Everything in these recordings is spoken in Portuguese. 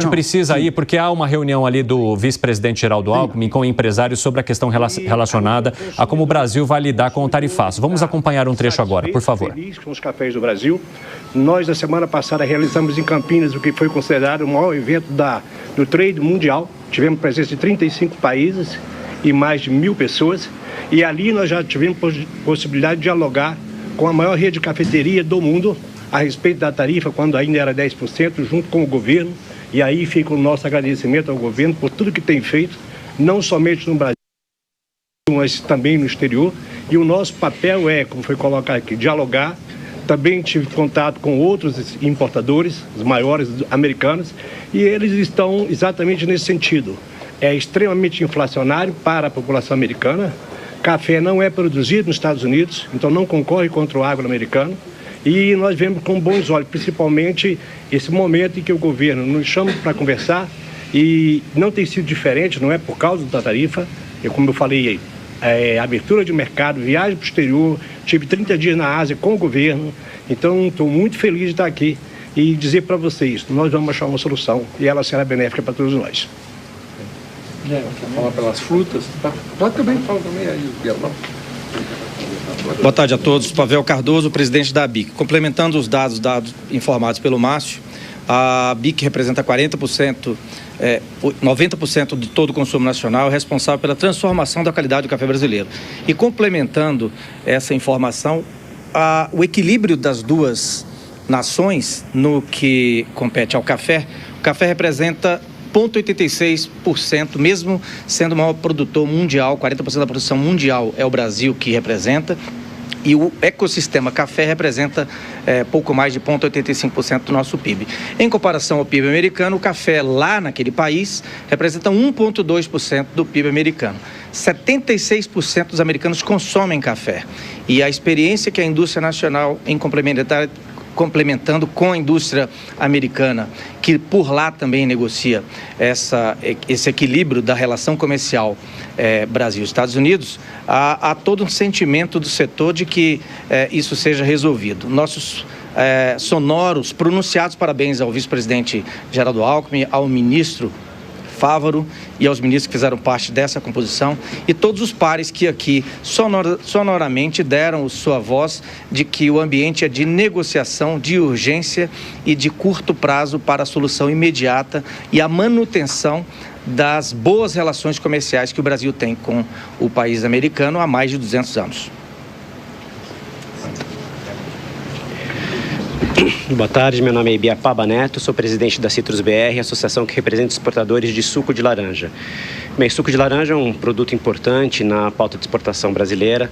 A gente precisa ir, porque há uma reunião ali do vice-presidente Geraldo Alckmin com empresários sobre a questão relacionada a como o Brasil vai lidar com o tarifaço. Vamos acompanhar um trecho agora, por favor. Feliz com os cafés do Brasil. Nós, na semana passada, realizamos em Campinas o que foi considerado o maior evento do trade mundial. Tivemos presença de 35 países e mais de 1.000 pessoas. E ali nós já tivemos possibilidade de dialogar com a maior rede de cafeteria do mundo a respeito da tarifa, quando ainda era 10%, junto com o governo. E aí fica o nosso agradecimento ao governo por tudo que tem feito, não somente no Brasil, mas também no exterior. E o nosso papel é, como foi colocado aqui, dialogar. Também tive contato com outros importadores, os maiores americanos, e eles estão exatamente nesse sentido. É extremamente inflacionário para a população americana. Café não é produzido nos Estados Unidos, então não concorre contra o agro americano. E nós vemos com bons olhos, principalmente esse momento em que o governo nos chama para conversar e não tem sido diferente, não é por causa da tarifa. Como eu falei, abertura de mercado, viagem para o exterior, tive 30 dias na Ásia com o governo, então estou muito feliz de estar aqui e dizer para vocês, nós vamos achar uma solução e ela será benéfica para todos nós. Quer falar pelas frutas? Pode também, fala também aí, Bielão. Boa tarde a todos. Pavel Cardoso, presidente da BIC. Complementando os dados informados pelo Márcio, a BIC representa 90% de todo o consumo nacional, é responsável pela transformação da qualidade do café brasileiro. E complementando essa informação, o equilíbrio das duas nações no que compete ao café, o café representa 0,86%, mesmo sendo o maior produtor mundial, 40% da produção mundial é o Brasil que representa, e o ecossistema café representa pouco mais de 0,85% do nosso PIB. Em comparação ao PIB americano, o café lá naquele país representa 1,2% do PIB americano. 76% dos americanos consomem café, e a experiência que a indústria nacional em complementando com a indústria americana, que por lá também negocia esse equilíbrio da relação comercial Brasil-Estados Unidos, há todo um sentimento do setor de que isso seja resolvido. Nossos sonoros, pronunciados parabéns ao vice-presidente Geraldo Alckmin, ao ministro Fávaro e aos ministros que fizeram parte dessa composição e todos os pares que aqui sonoramente deram sua voz de que o ambiente é de negociação, de urgência e de curto prazo para a solução imediata e a manutenção das boas relações comerciais que o Brasil tem com o país americano há mais de 200 anos. Boa tarde, meu nome é Ibiapaba Neto, sou presidente da Citrus BR, associação que representa exportadores de suco de laranja. Bem, suco de laranja é um produto importante na pauta de exportação brasileira.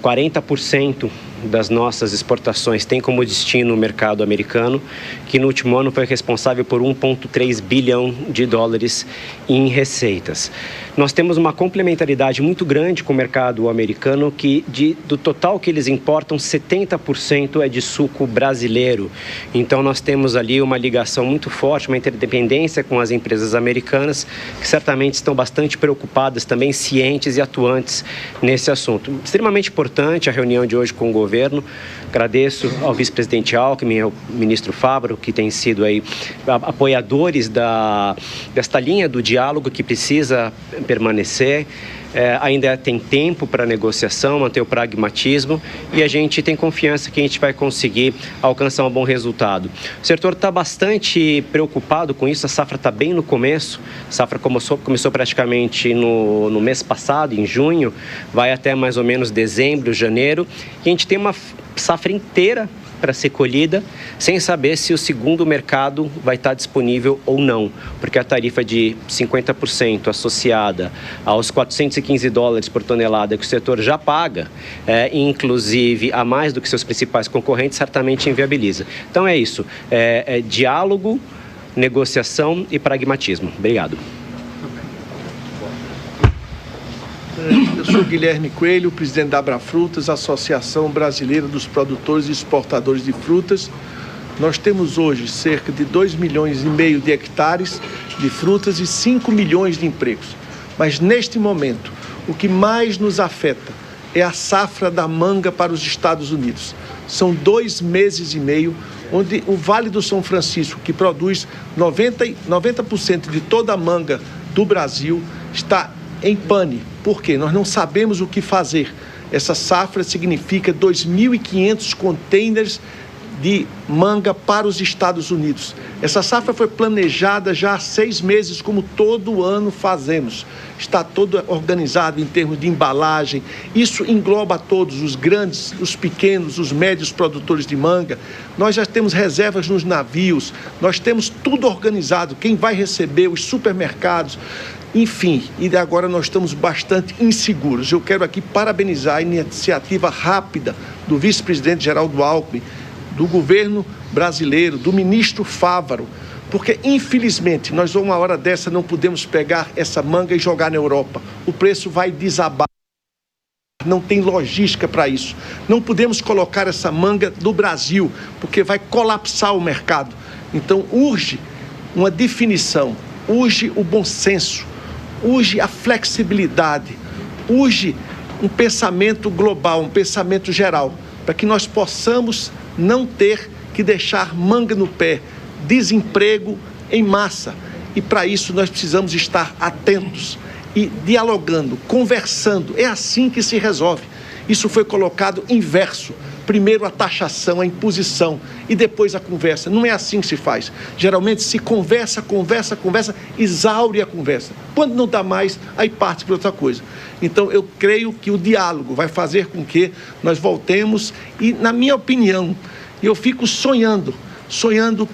40% das nossas exportações tem como destino o mercado americano, que no último ano foi responsável por 1,3 bilhão de dólares em receitas. Nós temos uma complementaridade muito grande com o mercado americano, que do total que eles importam, 70% é de suco brasileiro. Então nós temos ali uma ligação muito forte, uma interdependência com as empresas americanas, que certamente estão bastante preocupadas, também cientes e atuantes nesse assunto. Extremamente importante a reunião de hoje com o governo. Agradeço ao vice-presidente Alckmin, ao ministro Fávaro, que têm sido aí apoiadores desta linha do diálogo que precisa permanecer. Ainda tem tempo para negociação, manter o pragmatismo e a gente tem confiança que a gente vai conseguir alcançar um bom resultado. O setor está bastante preocupado com isso, a safra está bem no começo, a safra começou praticamente no mês passado, em junho, vai até mais ou menos dezembro, janeiro, e a gente tem uma safra inteira para ser colhida, sem saber se o segundo mercado vai estar disponível ou não, porque a tarifa de 50% associada aos 415 dólares por tonelada que o setor já paga, inclusive a mais do que seus principais concorrentes, certamente inviabiliza. Então é isso, diálogo, negociação e pragmatismo. Obrigado. Eu sou Guilherme Coelho, presidente da Abrafrutas, Associação Brasileira dos Produtores e Exportadores de Frutas. Nós temos hoje cerca de 2,5 milhões de hectares de frutas e 5 milhões de empregos. Mas neste momento, o que mais nos afeta é a safra da manga para os Estados Unidos. São 2 meses e meio onde o Vale do São Francisco, que produz 90% de toda a manga do Brasil, está em pane. Por quê? Nós não sabemos o que fazer. Essa safra significa 2.500 containers de manga para os Estados Unidos. Essa safra foi planejada já há 6 meses, como todo ano fazemos. Está todo organizado em termos de embalagem. Isso engloba todos, os grandes, os pequenos, os médios produtores de manga. Nós já temos reservas nos navios, nós temos tudo organizado. Quem vai receber, os supermercados, enfim. E agora nós estamos bastante inseguros. Eu quero aqui parabenizar a iniciativa rápida do vice-presidente Geraldo Alckmin, do governo brasileiro, do ministro Fávaro, porque, infelizmente, nós, uma hora dessa, não podemos pegar essa manga e jogar na Europa. O preço vai desabar. Não tem logística para isso. Não podemos colocar essa manga no Brasil, porque vai colapsar o mercado. Então, urge uma definição, urge o bom senso, urge a flexibilidade, urge um pensamento global, um pensamento geral, para que nós possamos não ter que deixar manga no pé, desemprego em massa. E para isso nós precisamos estar atentos e dialogando, conversando. É assim que se resolve. Isso foi colocado inverso. Primeiro a taxação, a imposição e depois a conversa. Não é assim que se faz. Geralmente se conversa, exaure a conversa. Quando não dá mais, aí parte para outra coisa. Então eu creio que o diálogo vai fazer com que nós voltemos e, na minha opinião, eu fico sonhando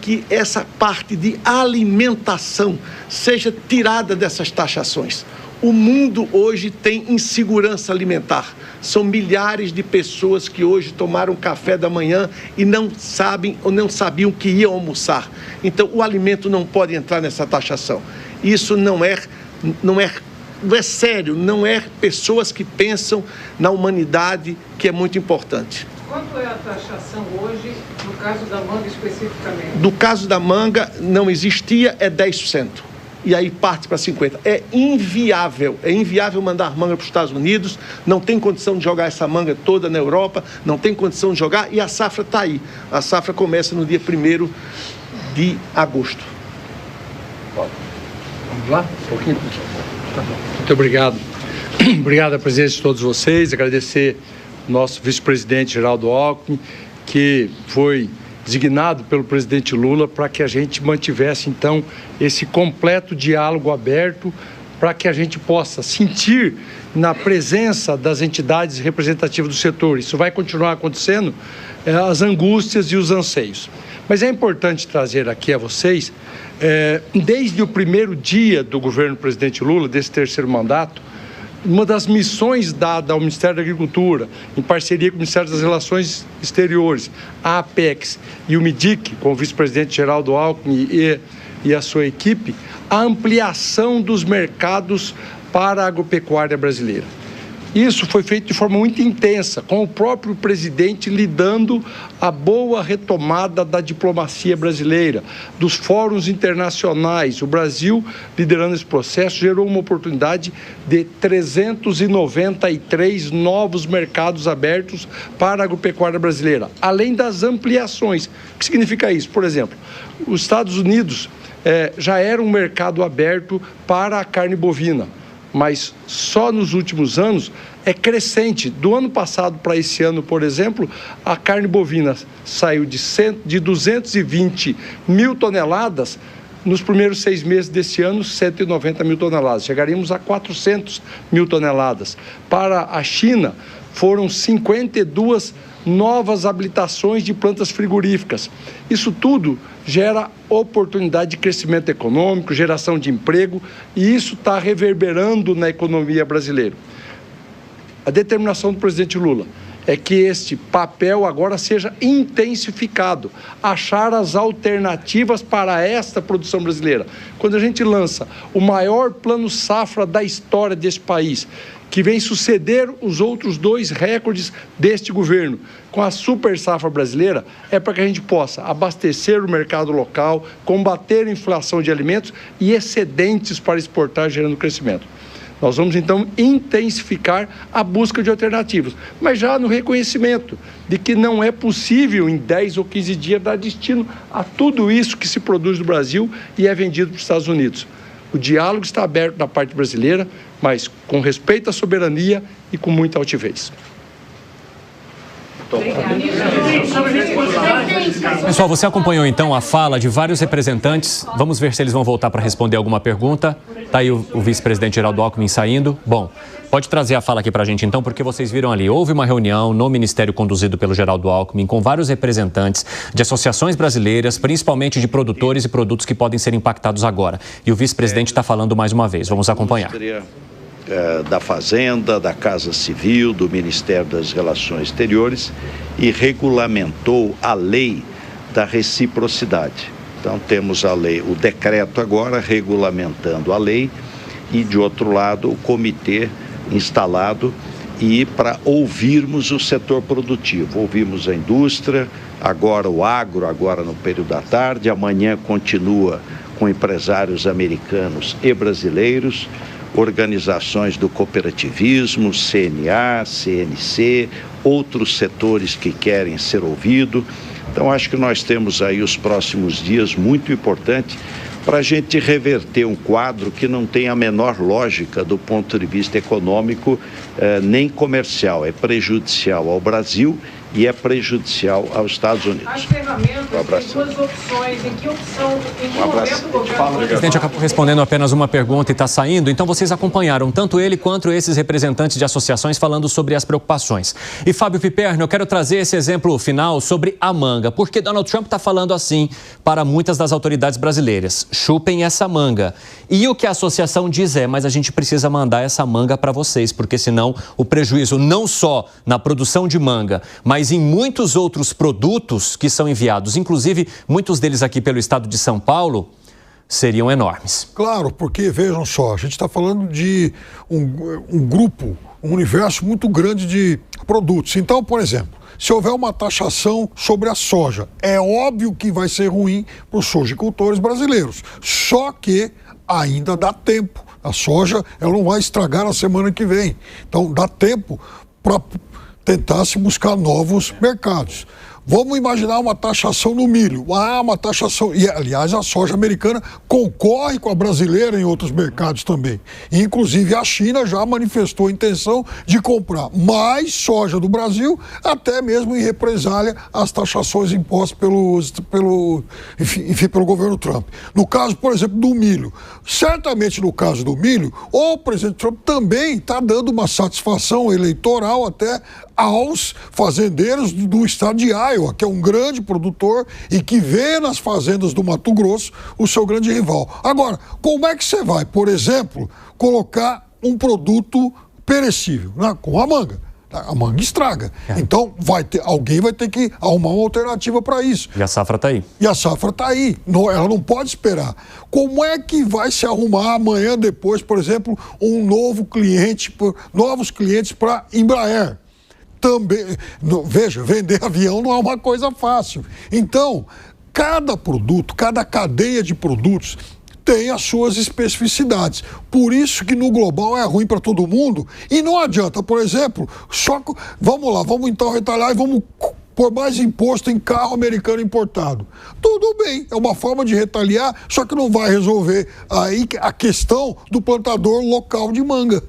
que essa parte de alimentação seja tirada dessas taxações. O mundo hoje tem insegurança alimentar. São milhares de pessoas que hoje tomaram café da manhã e não sabem ou não sabiam que iam almoçar. Então, o alimento não pode entrar nessa taxação. Isso não é sério, não é pessoas que pensam na humanidade, que é muito importante. Quanto é a taxação hoje, no caso da manga especificamente? No caso da manga, não existia, é 10%. E aí parte para 50%. É inviável mandar manga para os Estados Unidos, não tem condição de jogar essa manga toda na Europa, não tem condição de jogar, e a safra está aí. A safra começa no dia 1º de agosto. Vamos lá? Um pouquinho. Tá bom. Muito obrigado. Obrigado à presença de todos vocês, agradecer ao nosso vice-presidente Geraldo Alckmin, que foi designado pelo presidente Lula para que a gente mantivesse, então, esse completo diálogo aberto para que a gente possa sentir na presença das entidades representativas do setor. Isso vai continuar acontecendo, as angústias e os anseios. Mas é importante trazer aqui a vocês, desde o primeiro dia do governo do presidente Lula, desse terceiro mandato, uma das missões dada ao Ministério da Agricultura, em parceria com o Ministério das Relações Exteriores, a Apex e o MIDIC, com o vice-presidente Geraldo Alckmin e a sua equipe, a ampliação dos mercados para a agropecuária brasileira. Isso foi feito de forma muito intensa, com o próprio presidente lidando a boa retomada da diplomacia brasileira, dos fóruns internacionais. O Brasil, liderando esse processo, gerou uma oportunidade de 393 novos mercados abertos para a agropecuária brasileira, além das ampliações. O que significa isso? Por exemplo, os Estados Unidos já era um mercado aberto para a carne bovina, mas só nos últimos anos é crescente. Do ano passado para esse ano, por exemplo, a carne bovina saiu de 220 mil toneladas, nos primeiros 6 meses desse ano, 190 mil toneladas. Chegaríamos a 400 mil toneladas. Para a China, foram 52 novas habilitações de plantas frigoríficas. Isso tudo gera oportunidade de crescimento econômico, geração de emprego, e isso está reverberando na economia brasileira. A determinação do presidente Lula é que este papel agora seja intensificado, achar as alternativas para esta produção brasileira. Quando a gente lança o maior plano safra da história desse país, que vem suceder os outros 2 recordes deste governo, com a super safra brasileira, é para que a gente possa abastecer o mercado local, combater a inflação de alimentos e excedentes para exportar, gerando crescimento. Nós vamos, então, intensificar a busca de alternativas, mas já no reconhecimento de que não é possível, em 10 ou 15 dias, dar destino a tudo isso que se produz no Brasil e é vendido para os Estados Unidos. O diálogo está aberto da parte brasileira, mas com respeito à soberania e com muita altivez. Pessoal, você acompanhou então a fala de vários representantes. Vamos ver se eles vão voltar para responder alguma pergunta. Está aí o vice-presidente Geraldo Alckmin saindo. Bom, pode trazer a fala aqui para a gente então, porque vocês viram ali. Houve uma reunião no Ministério conduzido pelo Geraldo Alckmin com vários representantes de associações brasileiras, principalmente de produtores e produtos que podem ser impactados agora. E o vice-presidente está falando mais uma vez. Vamos acompanhar. Da Fazenda, da Casa Civil, do Ministério das Relações Exteriores e regulamentou a lei da reciprocidade. Então temos a lei, o decreto agora regulamentando a lei e de outro lado o comitê instalado e para ouvirmos o setor produtivo. Ouvimos a indústria, agora o agro, agora no período da tarde, amanhã continua com empresários americanos e brasileiros, organizações do cooperativismo, CNA, CNC, outros setores que querem ser ouvidos. Então, acho que nós temos aí os próximos dias muito importantes para a gente reverter um quadro que não tem a menor lógica do ponto de vista econômico, nem comercial. É prejudicial ao Brasil e é prejudicial aos Estados Unidos. As ferramentas têm duas opções. Em que momento o governo... O presidente acabou respondendo apenas uma pergunta e está saindo. Então vocês acompanharam tanto ele quanto esses representantes de associações falando sobre as preocupações. E Fábio Piperno, eu quero trazer esse exemplo final sobre a manga. Porque Donald Trump está falando assim para muitas das autoridades brasileiras. Chupem essa manga. E o que a associação diz é, mas a gente precisa mandar essa manga para vocês, porque senão o prejuízo não só na produção de manga, mas em muitos outros produtos que são enviados, inclusive muitos deles aqui pelo estado de São Paulo, seriam enormes. Claro, porque vejam só, a gente está falando de um grupo, um universo muito grande de produtos. Então, por exemplo, se houver uma taxação sobre a soja, é óbvio que vai ser ruim para os sojicultores brasileiros. Só que ainda dá tempo. A soja, ela não vai estragar na semana que vem. Então, dá tempo para tentar se buscar novos mercados. Vamos imaginar uma taxação no milho. Uma taxação... E, aliás, a soja americana concorre com a brasileira em outros mercados também. E, inclusive, a China já manifestou a intenção de comprar mais soja do Brasil, até mesmo em represália às taxações impostas pelo governo Trump. No caso, por exemplo, do milho. Certamente, no caso do milho, o presidente Trump também está dando uma satisfação eleitoral até aos fazendeiros do estado de Iowa, que é um grande produtor e que vê nas fazendas do Mato Grosso o seu grande rival. Agora, como é que você vai, por exemplo, colocar um produto perecível, né, com a manga? A manga estraga. Então, alguém vai ter que arrumar uma alternativa para isso. E a safra está aí. E a safra está aí. Ela não pode esperar. Como é que vai se arrumar amanhã, depois, por exemplo, novos clientes para Embraer? Também, veja, vender avião não é uma coisa fácil. Então, cada produto, cada cadeia de produtos tem as suas especificidades. Por isso que no global é ruim para todo mundo. E não adianta, por exemplo, vamos então retalhar e vamos pôr mais imposto em carro americano importado. Tudo bem, é uma forma de retaliar, só que não vai resolver aí a questão do plantador local de manga.